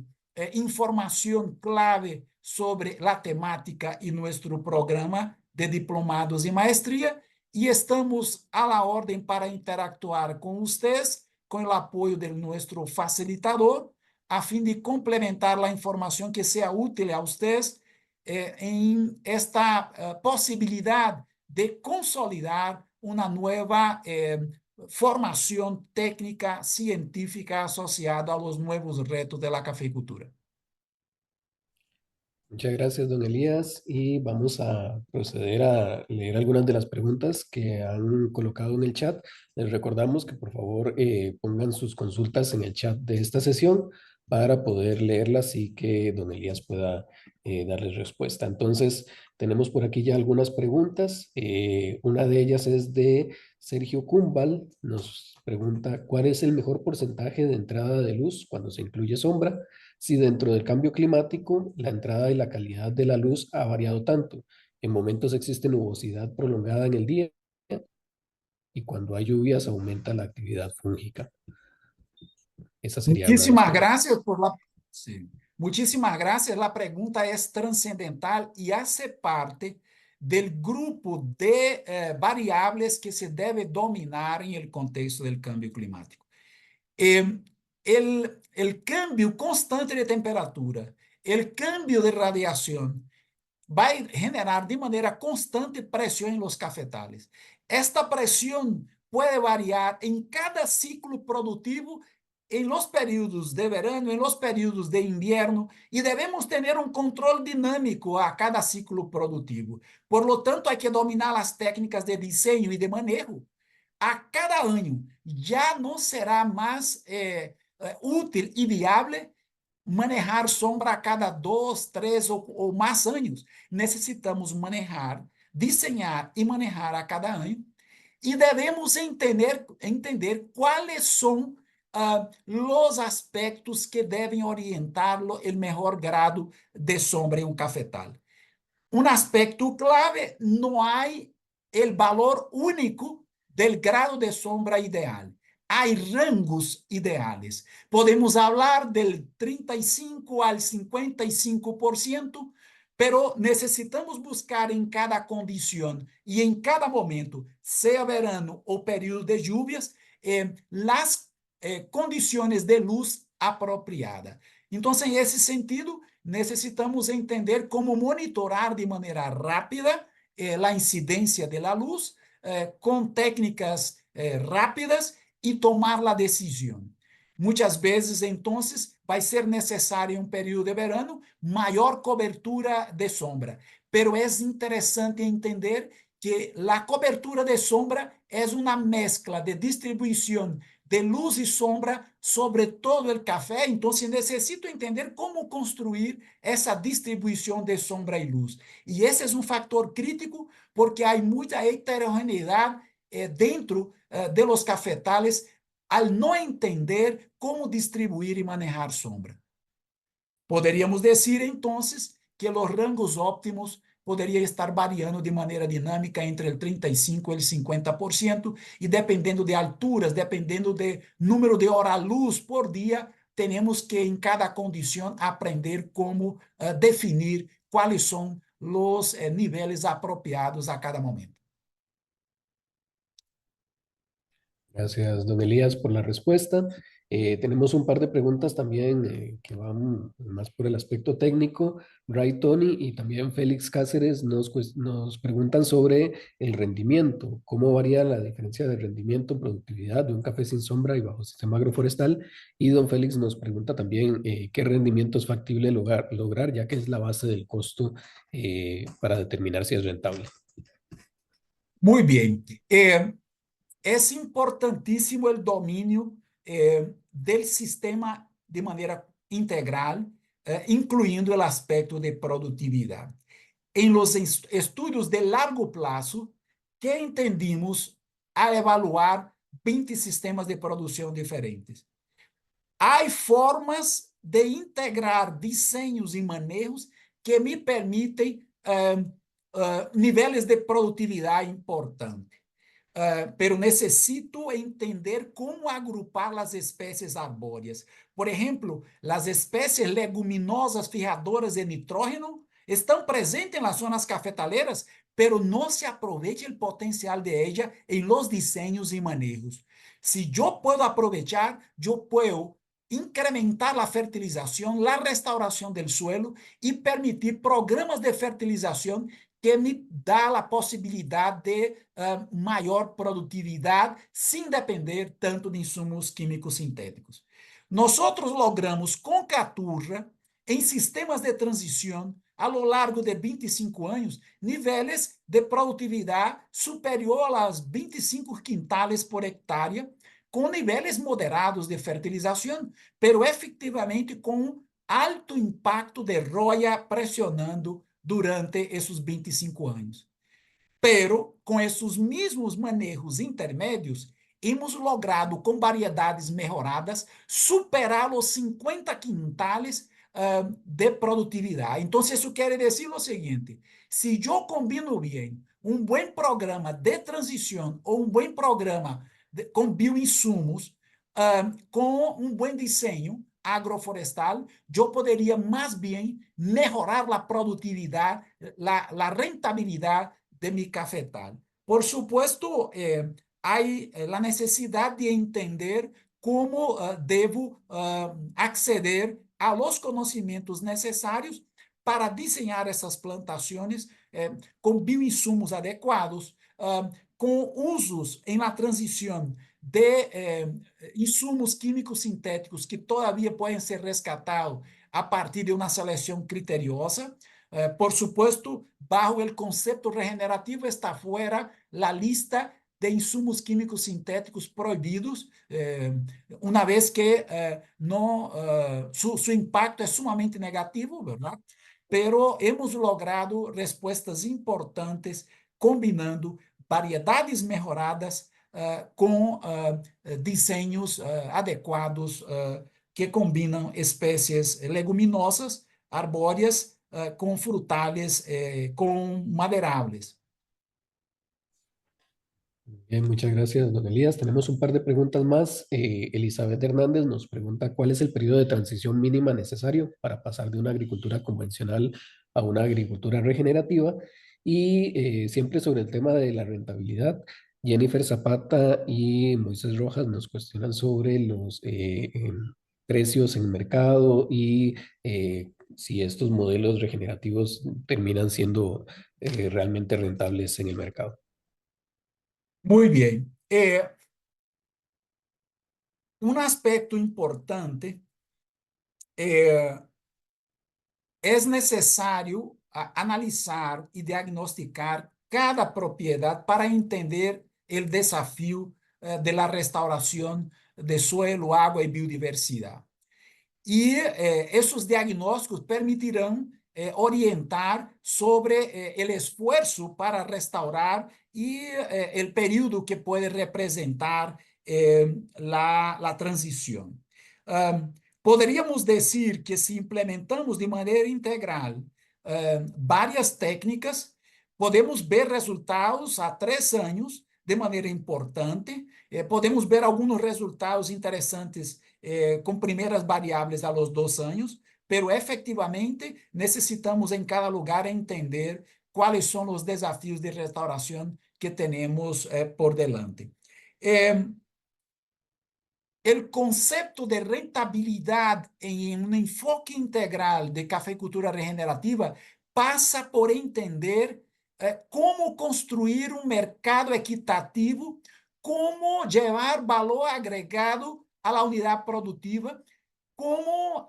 información clave sobre la temática y nuestro programa de diplomados y maestría, y estamos a la orden para interactuar con ustedes con el apoyo de nuestro facilitador a fin de complementar la información que sea útil a ustedes en esta posibilidad de consolidar una nueva formación técnica científica asociada a los nuevos retos de la cafeicultura. Muchas gracias, don Elías, y vamos a proceder a leer algunas de las preguntas que han colocado en el chat. Les recordamos que por favor pongan sus consultas en el chat de esta sesión para poder leerlas y que don Elías pueda darles respuesta. Entonces, tenemos por aquí ya algunas preguntas. Una de ellas es de Sergio Cumbal. Nos pregunta, ¿cuál es el mejor porcentaje de entrada de luz cuando se incluye sombra? Si dentro del cambio climático la entrada y la calidad de la luz ha variado tanto. En momentos existe nubosidad prolongada en el día y cuando hay lluvias aumenta la actividad fúngica. Esa sería una de las Muchísimas preguntas. gracias por la... Sí. Muchísimas gracias. La pregunta es trascendental y hace parte del grupo de variables que se debe dominar en el contexto del cambio climático. El cambio constante de temperatura, el cambio de radiación, va a generar de manera constante presión en los cafetales. Esta presión puede variar en cada ciclo productivo, en los períodos de verano, en los períodos de invierno, y debemos tener un control dinámico a cada ciclo productivo. Por lo tanto, hay que dominar las técnicas de diseño y de manejo. A cada año, ya no será más útil e viável manejar sombra a cada 2, 3 ou mais anos. Necessitamos manejar, desenhar e manejar a cada ano. E devemos entender quais são os aspectos que devem orientar o melhor grado de sombra em um cafetal. Um aspecto clave: não há o valor único del grado de sombra ideal. Há rangos ideais. Podemos falar del 35 al 55%, pero necessitamos buscar em cada condição e em cada momento, seja verano ou período de lluvias, as condições de luz apropriadas. Então, em esse sentido, necessitamos entender como monitorar de maneira rápida a incidência da luz, com técnicas rápidas e tomar a decisão. Muitas vezes, então, vai ser necessário em um período de verano maior cobertura de sombra, pero é interessante entender que a cobertura de sombra é uma mescla de distribuição de luz e sombra sobre todo o café. Então, necessito entender como construir essa distribuição de sombra e luz. E esse é um fator crítico, porque há muita heterogeneidade dentro de los cafetales al não entender como distribuir e manejar sombra. Poderíamos dizer, então, que os rangos óptimos poderia estar variando de maneira dinâmica entre o 35% e o 50%, e dependendo de alturas, dependendo de número de hora-luz por dia, temos que, em cada condição, aprender como definir quais são os níveis apropriados a cada momento. Gracias, don Elías, por la respuesta. Tenemos un par de preguntas también que van más por el aspecto técnico. Ray Tony y también Félix Cáceres nos preguntan sobre el rendimiento, cómo varía la diferencia de rendimiento, productividad de un café sin sombra y bajo sistema agroforestal. Y don Félix nos pregunta también qué rendimiento es factible lograr, ya que es la base del costo para determinar si es rentable. Muy bien. Es importantísimo el dominio del sistema de manera integral, incluyendo el aspecto de productividad. En los estudios de largo plazo, ¿qué entendimos al evaluar 20 sistemas de producción diferentes? Há formas de integrar diseños y manejos que me permitem niveles de produtividade importantes. Pero necessito entender como agrupar as espécies arbóreas. Por exemplo, as espécies leguminosas fijadoras de nitrógeno estão presentes nas zonas cafetaleiras, pero não se aproveita o potencial de ella em los diseños e manejos. Se eu posso aproveitar, eu posso incrementar a fertilização, a restauração do suelo e permitir programas de fertilização que me dá a possibilidade de maior produtividade, sem depender tanto de insumos químicos sintéticos. Nós logramos com Caturra, em sistemas de transição, a lo largo de 25 anos, níveis de produtividade superior aos 25 quintales por hectare, com níveis moderados de fertilização, pero efetivamente com alto impacto de roya pressionando durante esses 25 anos. Pero, com esses mesmos manejos intermédios, hemos logrado, com variedades melhoradas, superar os 50 quintales de produtividade. Então, isso quer dizer o seguinte: se eu combino bem um bom programa de transição ou um bom programa com bioinsumos, com um bom desenho agroflorestal, eu poderia mais bem melhorar a produtividade, a rentabilidade de mi cafetal. Por supuesto, há a necessidade de entender como devo acceder a los conhecimentos necessários para desenhar essas plantações com bioinsumos adequados, com usos em la transição de insumos químicos sintéticos que todavia podem ser rescatados a partir de uma seleção criteriosa. Por supuesto, bajo el concepto regenerativo está fuera la lista de insumos químicos sintéticos proibidos, uma vez que su impacto é sumamente negativo, ¿verdad? Pero hemos logrado respostas importantes combinando variedades mejoradas com desenhos adequados que combinam espécies leguminosas, arbóreas, com frutales, com maderables. Bien, muchas gracias, don Elías. Tenemos un par de preguntas más. Elizabeth Hernández nos pregunta cuál es el periodo de transición mínima necesario para pasar de una agricultura convencional a una agricultura regenerativa. Y siempre sobre el tema de la rentabilidad, Jennifer Zapata y Moisés Rojas nos cuestionan sobre los precios en el mercado y si estos modelos regenerativos terminan siendo realmente rentables en el mercado. Muy bien. Un aspecto importante es necesario analizar y diagnosticar cada propiedad para entender el desafío de la restauración de suelo, agua y biodiversidad. E esses diagnósticos permitirão orientar sobre o esforço para restaurar e o período que pode representar a transição. Poderíamos dizer que se implementamos de maneira integral várias técnicas, podemos ver resultados há 3 anos de maneira importante, podemos ver alguns resultados interessantes com primeiras variáveis a los 2 anos, pero efetivamente necessitamos em cada lugar entender quais são os desafios de restauração que temos por delante. O conceito de rentabilidade em um enfoque integral de cafeicultura regenerativa passa por entender como construir um mercado equitativo, como levar valor agregado a la unidad produtiva, como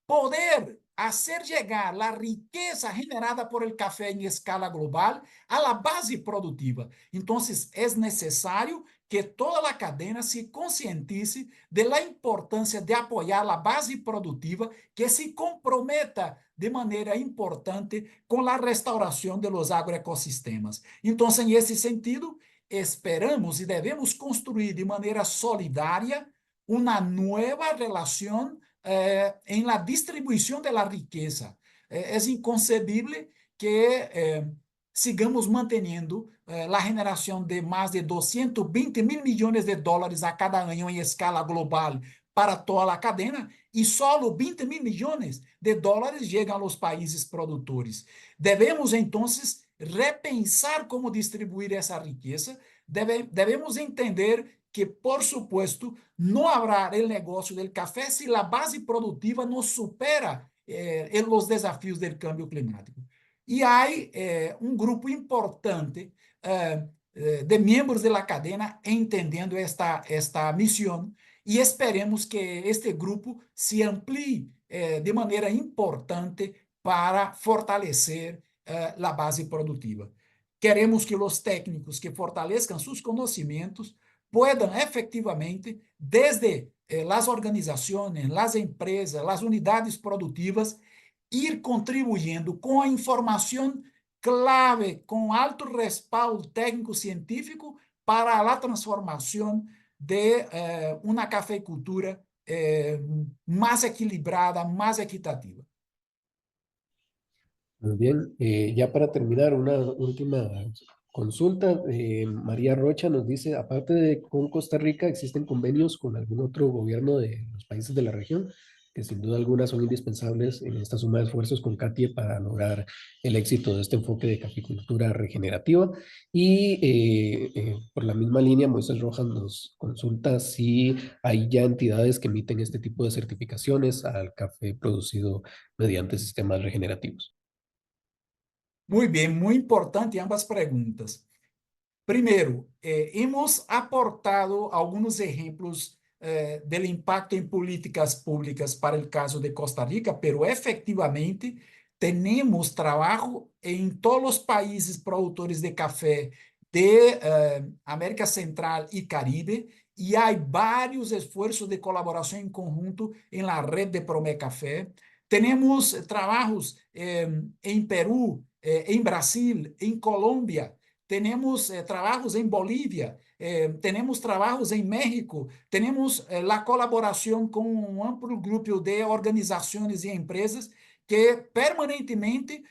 poder hacer llegar la riqueza generada por el café en escala global a la base productiva. Entonces, es necesario que toda la cadena se concientice de la importancia de apoyar la base productiva, que se comprometa de maneira importante com a restauração de los agroecosistemas. Então, em esse sentido, esperamos e devemos construir de maneira solidária uma nova relação em la distribuição de la riqueza. É inconcebível que sigamos mantendo a generação de mais de 220 mil milhões de dólares a cada ano em escala global para toda a cadena e só 20 mil milhões de dólares chegam aos países produtores. Devemos, então, repensar como distribuir essa riqueza, devemos entender que, por supuesto, não haverá o negócio do café se a base produtiva não supera os desafios do câmbio climático. E há um grupo importante de membros da cadena entendendo esta missão e esperemos que este grupo se amplie de maneira importante para fortalecer a base produtiva. Queremos que os técnicos que fortaleçam seus conhecimentos puedan efectivamente, desde as organizações, as empresas, as unidades produtivas, ir contribuyendo com a informação clave, com alto respaldo técnico-científico para a transformação de uma cafeicultura mais equilibrada, mais equitativa. Muy bien, ya para terminar, una última consulta. María Rocha nos dice, aparte de con Costa Rica, ¿existen convenios con algún otro gobierno de los países de la región? Que sin duda alguna son indispensables en esta suma de esfuerzos con CATIE para lograr el éxito de este enfoque de caficultura regenerativa. Y por la misma línea, Moisés Rojas nos consulta si hay ya entidades que emiten este tipo de certificaciones al café producido mediante sistemas regenerativos. Muito bem, muito importante ambas perguntas. Primeiro, hemos aportado alguns exemplos do impacto em políticas públicas para o caso de Costa Rica, pero efectivamente temos trabalho em todos os países produtores de café de América Central y Caribe, y hay varios esfuerzos de colaboración en conjunto en la red de Promé Café. Tenemos trabajos en Perú, en Brasil, en Colombia, tenemos trabajos en Bolivia, tenemos trabajos en México, tenemos la colaboración con un amplio grupo de organizaciones y empresas que permanentemente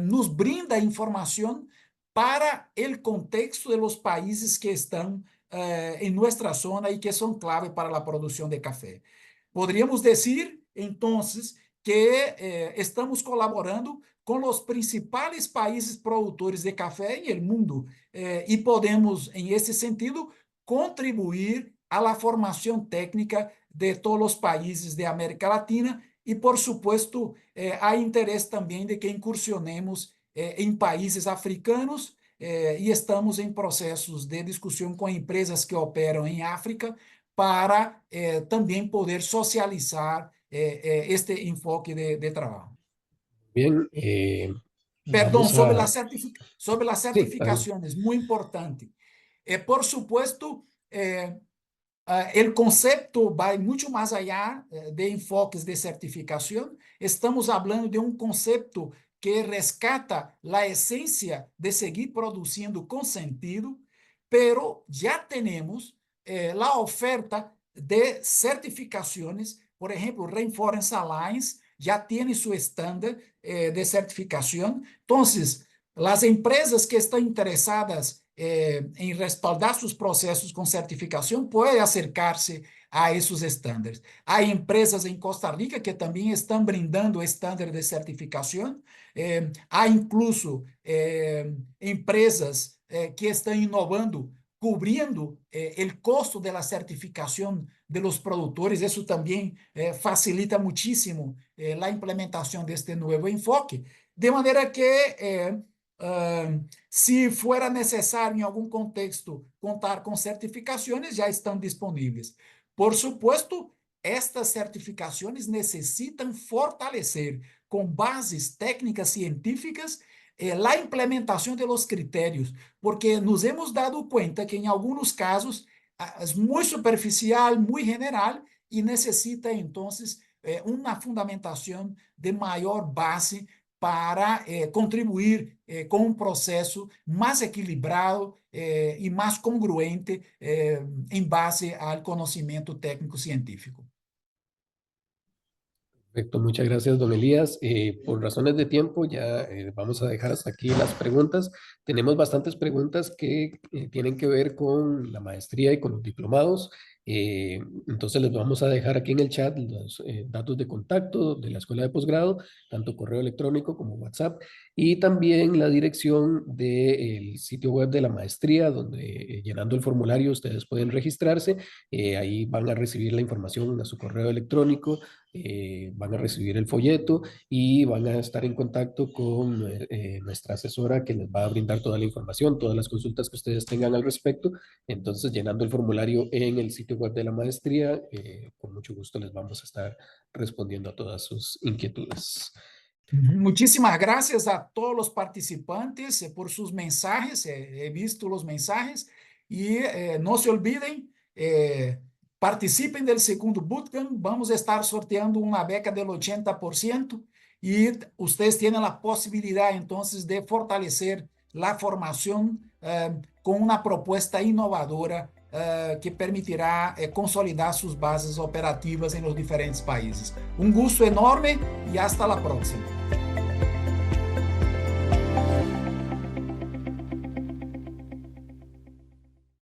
nos brinda información para el contexto de los países que están en nuestra zona y que son clave para la producción de café. Podríamos decir, entonces, que estamos colaborando com os principais países produtores de café em el mundo e podemos, em esse sentido, contribuir à la formação técnica de todos os países de América Latina e, por supuesto, há interesse também de que incursionemos em países africanos e estamos em processos de discussão com empresas que operam em África para também poder socializar este enfoque de trabalho. Bien, Perdão, vamos a... sobre las Sí, está bien. certificaciones, muy importante. Por supuesto, el concepto va mucho más allá de enfoques de certificación. Estamos hablando de un concepto que rescata la esencia de seguir produciendo con sentido, pero ya tenemos la oferta de certificaciones. Por ejemplo, Rainforest Alliance ya tiene su estándar de certificación. Entonces, las empresas que están interesadas em respaldar seus processos com certificação podem acercar-se a esses estándares. Há empresas em Costa Rica que também estão brindando estándares de certificação. Há incluso empresas que estão inovando, cubrindo o custo da certificação de los produtores. Isso também facilita muitíssimo a implementação deste novo enfoque. De maneira que se fuera necessário, em algum contexto, contar com certificações, já estão disponíveis. Por supuesto, estas certificações necessitam fortalecer, com bases técnicas científicas, a implementação de los critérios, porque nos hemos dado conta que, em alguns casos, é muito superficial, muito general, e necessita, então, uma fundamentação de maior base para contribuir com um processo mais equilibrado e mais congruente em base ao conhecimento técnico-científico. Perfecto, muchas gracias, don Elías. Por razones de tiempo, ya vamos a dejar hasta aquí las preguntas. Tenemos bastantes preguntas que tienen que ver con la maestría y con los diplomados. Entonces les vamos a dejar aquí en el chat los datos de contacto de la escuela de posgrado, tanto correo electrónico como WhatsApp, y también la dirección del sitio web de la maestría, donde llenando el formulario ustedes pueden registrarse. Ahí van a recibir la información a su correo electrónico. Van a recibir el folleto y van a estar en contacto con nuestra asesora que les va a brindar toda la información, todas las consultas que ustedes tengan al respecto. Entonces, llenando el formulario en el sitio web de la maestría, con mucho gusto les vamos a estar respondiendo a todas sus inquietudes. Muchísimas gracias a todos los participantes por sus mensajes. He visto los mensajes y no se olviden, participen del segundo Bootcamp. Vamos a estar sorteando una beca del 80% y ustedes tienen la posibilidad entonces de fortalecer la formación con una propuesta innovadora que permitirá consolidar sus bases operativas en los diferentes países. Un gusto enorme y hasta la próxima.